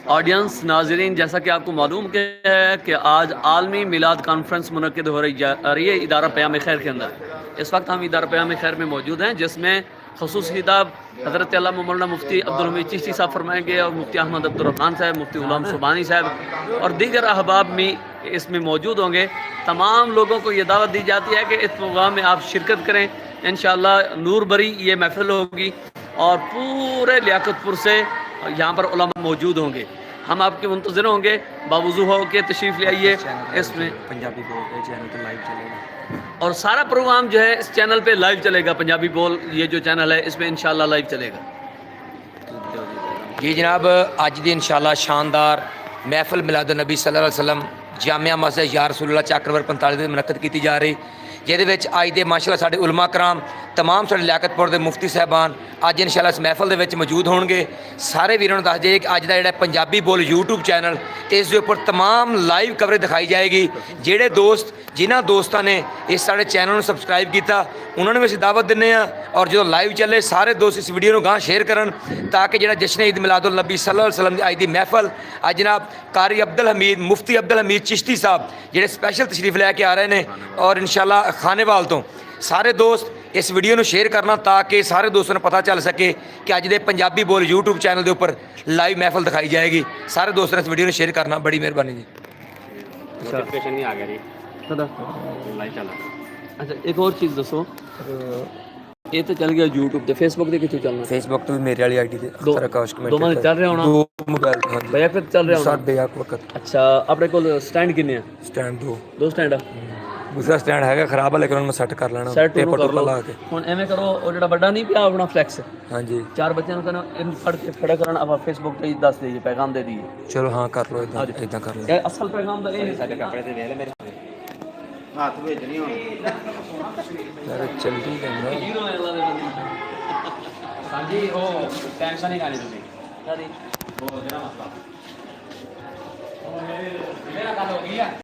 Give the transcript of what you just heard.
Audience ناظرین، جیسا کہ آپ کو معلوم ہے کہ آج عالمی میلاد کانفرنس منعقد ہو رہی ہے ادارہ پیام خیر کے اندر۔ اس وقت ہم ادارہ پیام خیر میں موجود ہیں، جس میں خصوصی خطاب حضرت علامہ مولانا مفتی عبدالحمید چشتی صاحب فرمائیں گے، اور مفتی احمد عبدالرحمن صاحب، مفتی غلام سبحانی صاحب اور دیگر احباب بھی اس میں موجود ہوں گے۔ تمام لوگوں کو یہ دعوت دی جاتی ہے کہ اس پروگرام میں آپ شرکت کریں۔ انشاءاللہ نور بری یہ محفل ہوگی اور پورے لیاقت پور سے یہاں پر علماء موجود ہوں گے۔ ہم آپ کے منتظر ہوں گے، باوضو ہو کے تشریف لے آئیے۔ اس میں پنجابی بول کے چینل پہ لائیو چلے گا، اور سارا پروگرام جو ہے اس چینل پہ لائیو چلے گا۔ پنجابی بول یہ جو چینل ہے اس میں انشاءاللہ لائیو چلے گا۔ جی جناب، اج دی انشاءاللہ شاندار محفل میلاد النبی صلی اللہ علیہ وسلم جامعہ مسجد یا رسول اللہ چک نمبر 45 میں منعقد کی جا رہی، جہدے وچ اج دے ماشاءاللہ ساڈے علماء کرام، تمام ساڈے لیاقت پور دے مفتی صاحبان اج انشاءاللہ اس محفل دے وچ موجود ہون گے۔ سارے ویراں نوں دس دئیے کہ اج دا جڑا پنجابی بول یوٹیوب چینل اس دے اوپر تمام لائیو کوریج دکھائی جائے گی۔ جہڑے دوست جنہاں دوستاں نے اس ساڈے چینل نوں سبسکرائب کیتا انہوں نے بھی اسی دعوت دِنے ہاں، اور جو لائیو چلے سارے دوست اس ویڈیو نوں گاں شیئر کرن، تاکہ جڑا جشن عید میلاد النبی صلی اللہ علیہ وسلم دی اج دی محفل اج جناب قاری عبدالحمید مفتی عبدالحمید چشتی صاحب جڑے اسپیشل تشریف لے کے آ رہے ہیں، اور انشاءاللہ خانے وال تو سارے دوست اس ویڈیو نو شیئر کرنا تاکہ سارے دوستوں نے پتہ چل سکے کہ اج دے پنجابی بول یوٹیوب چینل دے اوپر لائیو محفل دکھائی جائے گی۔ سارے دوستوں نے اس ویڈیو نو شیئر کرنا، بڑی مہربانی جی۔ نوٹیفکیشن نہیں آ گیا جی، لائیو چلا۔ اچھا ایک اور چیز دسو، یہ تو چل گیا یوٹیوب تے، فیس بک تے کتنے چلنا؟ فیس بک تو بھی میرے والی آئی ڈی تے اختر آکاش کمیٹی دونوں چل رہا ہونا، دو موبائل تے، ہاں جی بیک وقت چل رہا ہونا۔ ساڈے ایک وقت اچھا اپنے کول سٹینڈ کنے ہیں؟ سٹینڈ دو سٹینڈ ہے؟ دوسرا سٹینڈ ہے خراب ہے، لیکن انہوں میں سیٹ کر لینا سیٹ ٹیپر کر ٹوپر لو۔ لا کے۔ ہن ایویں کرو، او جڑا بڑا نہیں پیا اپنا فلیکس، ہاں جی چار بچوں کو کہنا ان پڑھ کے کھڑا کرنا، اب فیس بک تے دس دیجیے، پیغام دے دیجیے۔ چلو ہاں کر لو، اداں کر لو۔ یہ اصل پیغام دا یہ سارے کپڑے تے ویلے میرے ہاتھ بھیجنی ہوں یار چلدی لینا ہیرو ہے اللہ دے بندے۔ ہاں جی، او ٹینشن نہیں کرنی تسی، ساری وہ جڑا مسئلہ میرا کل ہو گیا۔